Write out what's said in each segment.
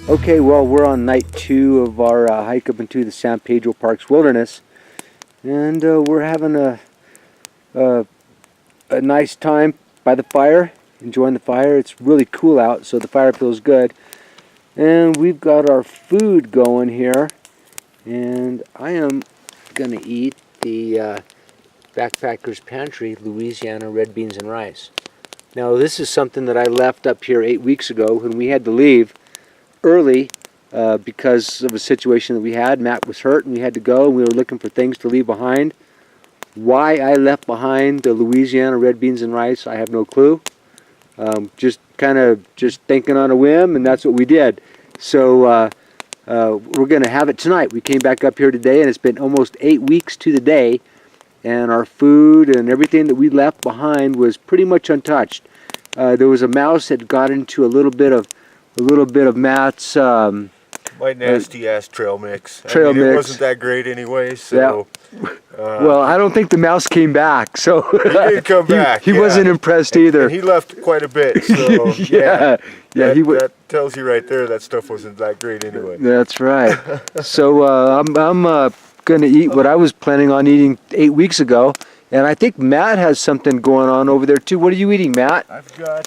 Okay, well, we're on night 2 of our hike up into the San Pedro Park's wilderness, and we're having a nice time by the fire, enjoying the fire. It's really cool out, so the fire feels good. And we've got our food going here, and I am going to eat the Backpacker's Pantry Louisiana red beans and rice. Now, this is something that I left up here 8 weeks ago when we had to leave early because of a situation that we had. Matt was hurt and we had to go, and we were looking for things to leave behind. Why I left behind the Louisiana red beans and rice, I have no clue. Just thinking on a whim, and that's what we did. So we're going to have it tonight. We came back up here today, and it's been almost 8 weeks to the day, and our food and everything that we left behind was pretty much untouched. There was a mouse that got into a little bit of Matt's my nasty ass trail mix. Mix. It wasn't that great anyway, so yeah. Well, I don't think the mouse came back, so he didn't come back. He wasn't impressed either. And he left quite a bit, so yeah. That tells you right there that stuff wasn't that great anyway. That's right. So I'm gonna eat what I was planning on eating 8 weeks ago, and I think Matt has something going on over there too. What are you eating, Matt? I've got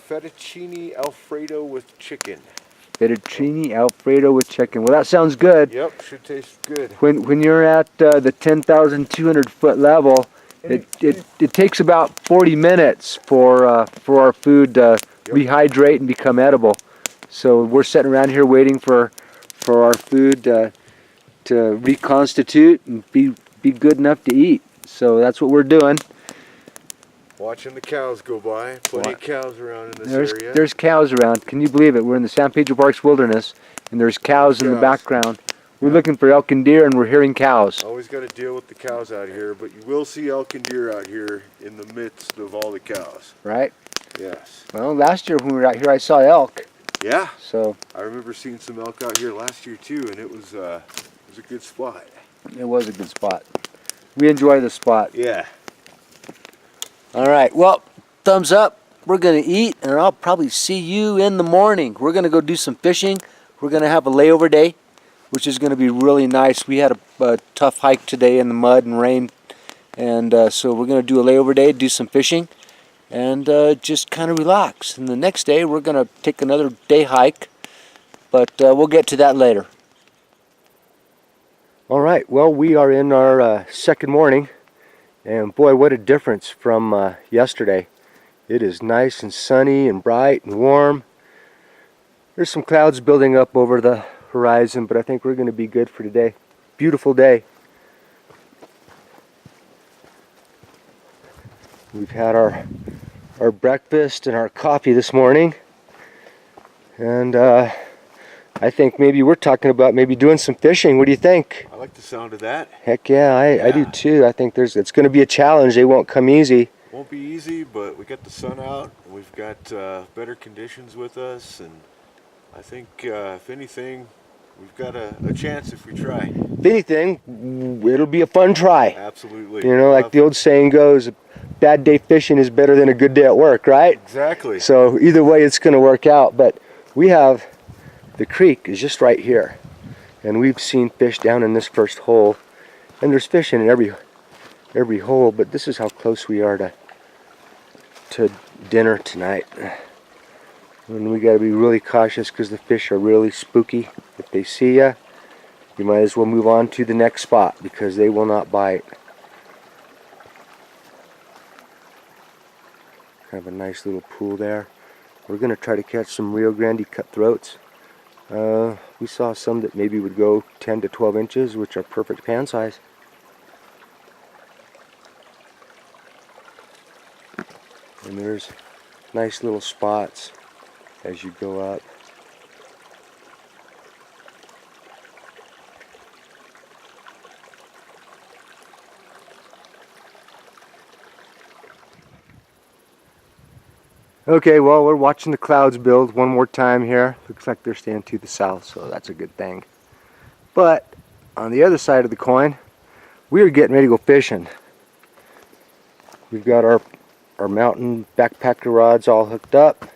fettuccine alfredo with chicken. Fettuccine alfredo with chicken. Well, that sounds good. Yep, should taste good. When you're at the 10,200 foot level, it takes about 40 minutes for our food to rehydrate and become edible. So we're sitting around here waiting for our food to reconstitute and be good enough to eat. So that's what we're doing. Watching the cows go by. Plenty of cows around in this area. There's cows around. Can you believe it? We're in the San Pedro Park's wilderness, and there's cows in the background. We're looking for elk and deer, and we're hearing cows. Always got to deal with the cows out here, but you will see elk and deer out here in the midst of all the cows. Right? Yes. Well, last year when we were out here, I saw elk. Yeah. So I remember seeing some elk out here last year too, and it was a good spot. It was a good spot. We enjoy the spot. Yeah. All right. Well, thumbs up. We're going to eat, and I'll probably see you in the morning. We're going to go do some fishing. We're going to have a layover day, which is going to be really nice. We had a tough hike today in the mud and rain, and so we're going to do a layover day, do some fishing, and just kind of relax. And the next day, we're going to take another day hike, but we'll get to that later. All right. Well, we are in our second morning, and boy, what a difference from yesterday. It is nice and sunny and bright and warm. There's some clouds building up over the horizon, but I think we're going to be good for today. Beautiful day. We've had our breakfast and our coffee this morning, and I think maybe we're talking about maybe doing some fishing. What do you think? I like the sound of that. Heck yeah, I do too. I think it's going to be a challenge. They won't come easy. Won't be easy, but we got the sun out. We've got better conditions with us, and I think if anything, we've got a chance if we try. If anything, it'll be a fun try. Absolutely. You know, like the old saying goes, a bad day fishing is better than a good day at work, right? Exactly. So either way, it's going to work out. But we have, the creek is just right here, and we've seen fish down in this first hole, and there's fish in every hole, but this is how close we are to dinner tonight. And we got to be really cautious because the fish are really spooky. If they see you, you might as well move on to the next spot because they will not bite. Kind of a nice little pool there. We're going to try to catch some Rio Grande cutthroats. We saw some that maybe would go 10 to 12 inches, which are perfect pan size. And there's nice little spots as you go up. Okay, well, we're watching the clouds build one more time here. Looks like they're staying to the south, so that's a good thing. But on the other side of the coin, we are getting ready to go fishing. We've got our mountain backpacker rods all hooked up.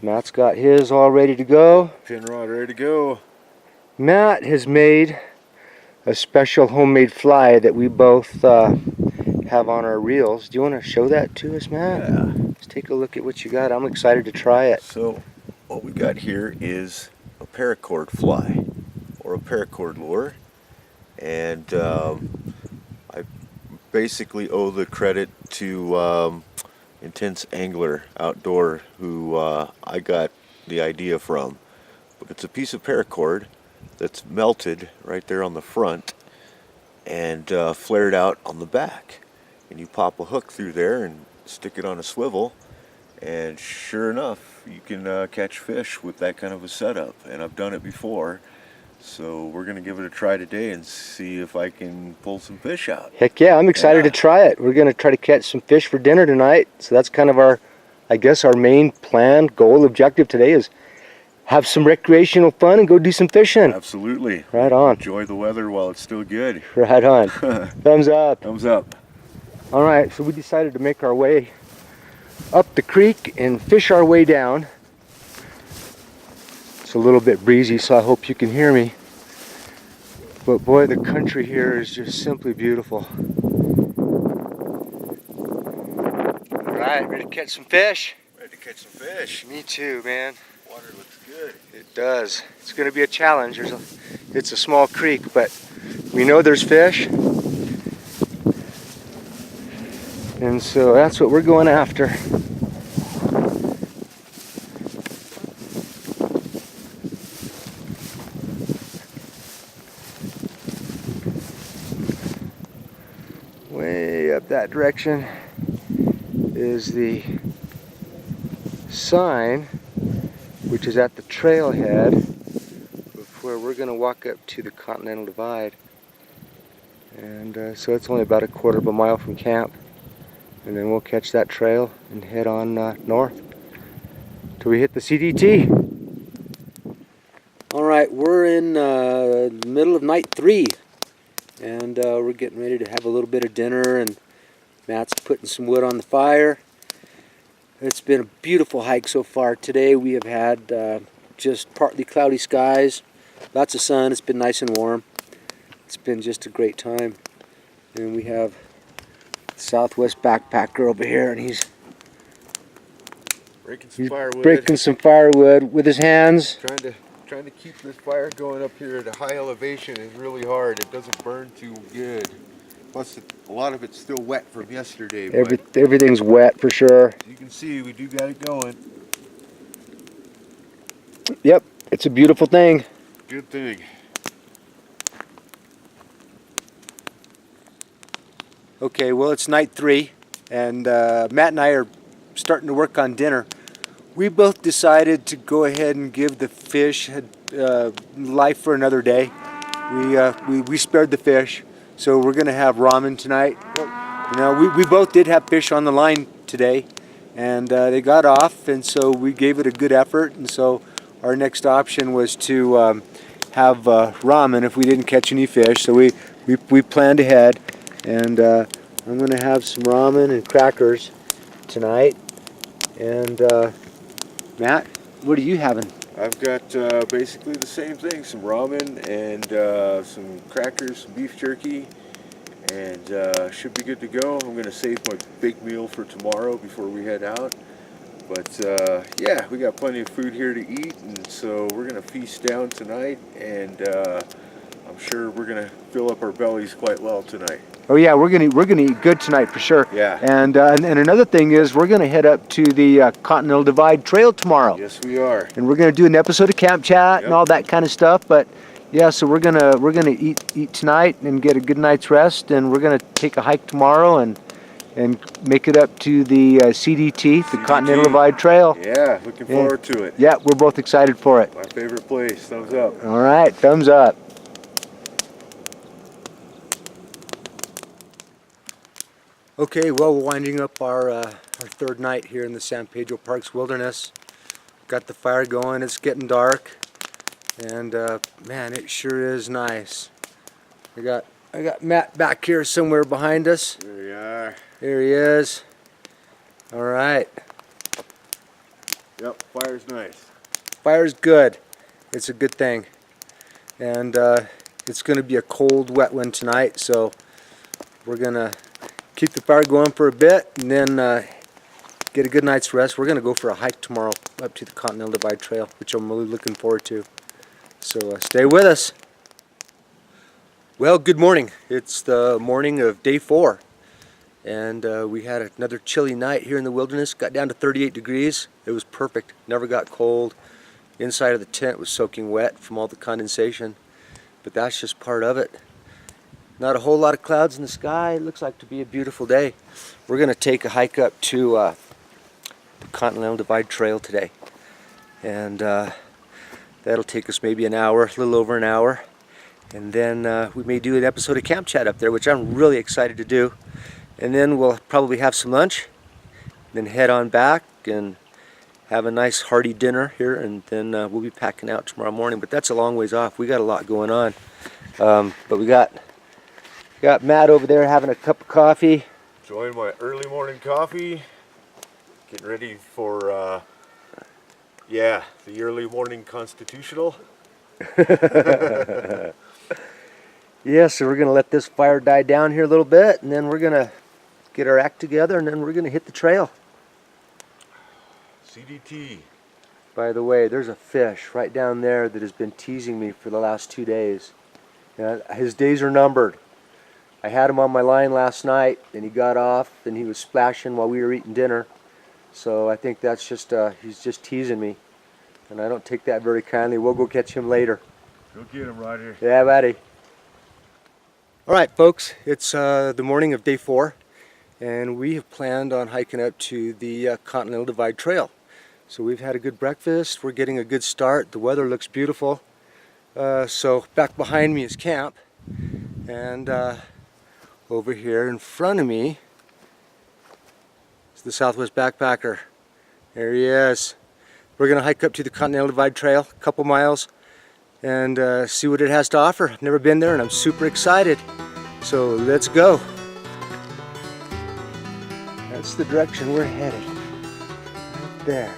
Matt's got his all ready to go. Pin rod ready to go. Matt has made a special homemade fly that we both have on our reels. Do you want to show that to us, Matt? Yeah. Let's take a look at what you got. I'm excited to try it. So what we got here is a paracord fly, or a paracord lure, and I basically owe the credit to Intense Angler Outdoor, who I got the idea from. But it's a piece of paracord that's melted right there on the front and flared out on the back, and you pop a hook through there and stick it on a swivel, and sure enough you can catch fish with that kind of a setup. And I've done it before, so we're gonna give it a try today and see if I can pull some fish out. Heck yeah, I'm excited to try it. We're gonna try to catch some fish for dinner tonight. So that's kind of our, I guess, our main plan, goal, objective today is have some recreational fun and go do some fishing. Absolutely. Right on. Enjoy the weather while it's still good. Right on. Thumbs up. Thumbs up. All right, so we decided to make our way up the creek and fish our way down. It's a little bit breezy, so I hope you can hear me. But boy, the country here is just simply beautiful. All right, ready to catch some fish? Ready to catch some fish. Me too, man. Water looks good. It does. It's going to be a challenge. It's a small creek, but we know there's fish. And so that's what we're going after. Way up that direction is the sign, which is at the trailhead of where we're going to walk up to the Continental Divide. And so it's only about a quarter of a mile from camp. And then we'll catch that trail and head on north till we hit the CDT. All right, we're in the middle of night 3. And we're getting ready to have a little bit of dinner, and Matt's putting some wood on the fire. It's been a beautiful hike so far. Today we have had just partly cloudy skies, lots of sun. It's been nice and warm. It's been just a great time. And we have the Southwest backpacker over here, and he's breaking some firewood with his hands. Trying to keep this fire going up here at a high elevation is really hard. It doesn't burn too good. Plus, a lot of it's still wet from yesterday. Everything's wet for sure. As you can see, we do got it going. Yep, it's a beautiful thing. Good thing. Okay, well, it's night 3, and Matt and I are starting to work on dinner. We both decided to go ahead and give the fish life for another day. We spared the fish, so we're going to have ramen tonight. You know, we both did have fish on the line today, and they got off, and so we gave it a good effort. And so our next option was to have ramen if we didn't catch any fish. So we planned ahead, and I'm going to have some ramen and crackers tonight. And Matt, what are you having? I've got basically the same thing, some ramen and some crackers, some beef jerky, and should be good to go. I'm going to save my big meal for tomorrow before we head out. But yeah, we got plenty of food here to eat, and so we're going to feast down tonight, and I'm sure we're going to fill up our bellies quite well tonight. Oh yeah, we're gonna eat good tonight for sure. Yeah. And another thing is we're gonna head up to the Continental Divide Trail tomorrow. Yes, we are. And we're gonna do an episode of Camp Chat and all that kind of stuff. But yeah, so we're gonna eat tonight and get a good night's rest, and we're gonna take a hike tomorrow and make it up to the CDT, the Continental Divide Trail. Yeah, looking forward to it. Yeah, we're both excited for it. My favorite place. Thumbs up. All right, thumbs up. Okay, well, we're winding up our third night here in the San Pedro Parks Wilderness. Got the fire going, it's getting dark, and man, it sure is nice. I got Matt back here somewhere behind us. There we are. There he is. All right. Yep, fire's nice. Fire's good. It's a good thing. And it's going to be a cold, wet one tonight, so we're going to keep the fire going for a bit and then get a good night's rest. We're going to go for a hike tomorrow up to the Continental Divide Trail, which I'm really looking forward to. So stay with us. Well, good morning. It's the morning of day 4. And we had another chilly night here in the wilderness. Got down to 38 degrees. It was perfect. Never got cold. Inside of the tent was soaking wet from all the condensation. But that's just part of it. Not a whole lot of clouds in the sky. It looks like to be a beautiful day. We're going to take a hike up to the Continental Divide Trail today. And that'll take us maybe an hour, a little over an hour. And then we may do an episode of Camp Chat up there, which I'm really excited to do. And then we'll probably have some lunch, then head on back and have a nice hearty dinner here, and then we'll be packing out tomorrow morning. But that's a long ways off. We got a lot going on. But we got Matt over there having a cup of coffee. Enjoying my early morning coffee. Getting ready for, the early morning constitutional. Yeah, so we're going to let this fire die down here a little bit, and then we're going to get our act together, and then we're going to hit the trail. CDT. By the way, there's a fish right down there that has been teasing me for the last 2 days. His days are numbered. I had him on my line last night, and he got off, and he was splashing while we were eating dinner. So I think that's just, he's just teasing me. And I don't take that very kindly. We'll go catch him later. Go get him, Roger. Yeah, buddy. All right, folks, it's the morning of day 4. And we have planned on hiking up to the Continental Divide Trail. So we've had a good breakfast. We're getting a good start. The weather looks beautiful. So back behind me is camp. And over here in front of me is the Southwest Backpacker. There he is. We're going to hike up to the Continental Divide Trail, a couple miles, and see what it has to offer. I've never been there and I'm super excited. So let's go. That's the direction we're headed. Right there.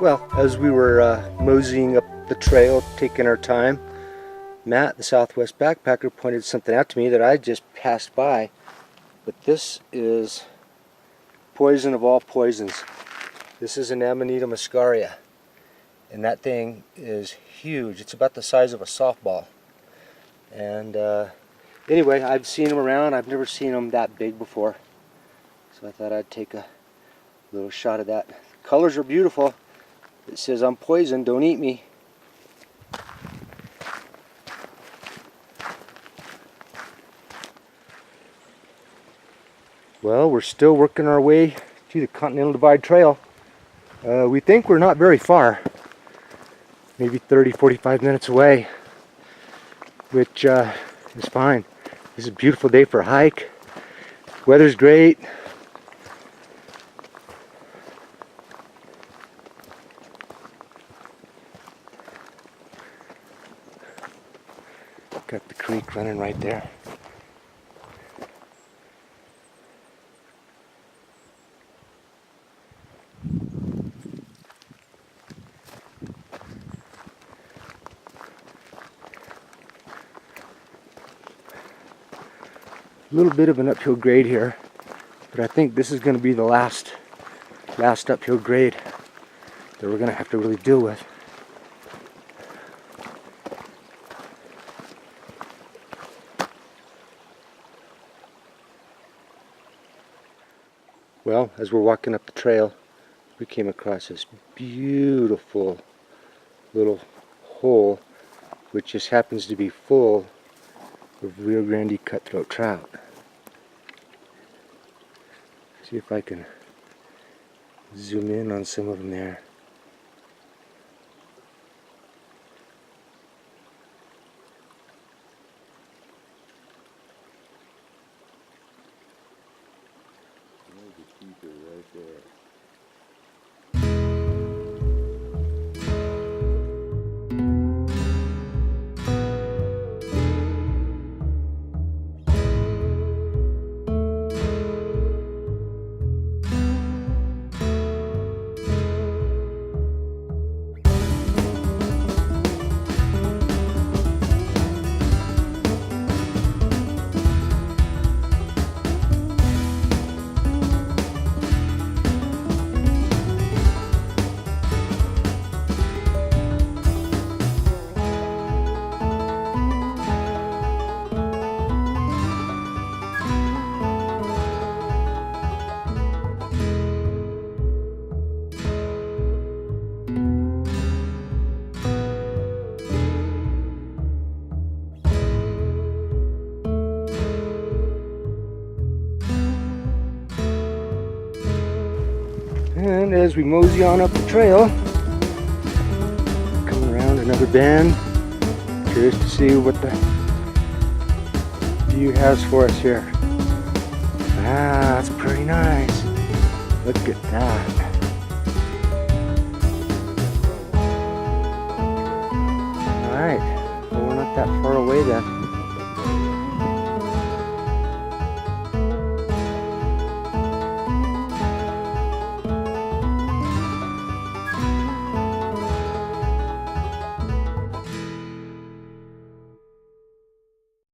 Well, as we were moseying up the trail, taking our time, Matt, the Southwest backpacker, pointed something out to me that I just passed by. But this is poison of all poisons. This is an Amanita muscaria. And that thing is huge. It's about the size of a softball. And anyway, I've seen them around. I've never seen them that big before. So I thought I'd take a little shot of that. The colors are beautiful. It says, "I'm poisoned, don't eat me." Well, we're still working our way to the Continental Divide Trail. We think we're not very far. Maybe 30-45 minutes away, which is fine. This is a beautiful day for a hike. Weather's great. Got the creek running right there. A little bit of an uphill grade here, but I think this is going to be the last uphill grade that we're going to have to really deal with. Well, as we're walking up the trail, we came across this beautiful little hole, which just happens to be full of Rio Grande cutthroat trout. See if I can zoom in on some of them there. Right there. And as we mosey on up the trail, coming around another bend, curious to see what the view has for us here. Ah, that's pretty nice. Look at that. Alright, well, we're not that far away then.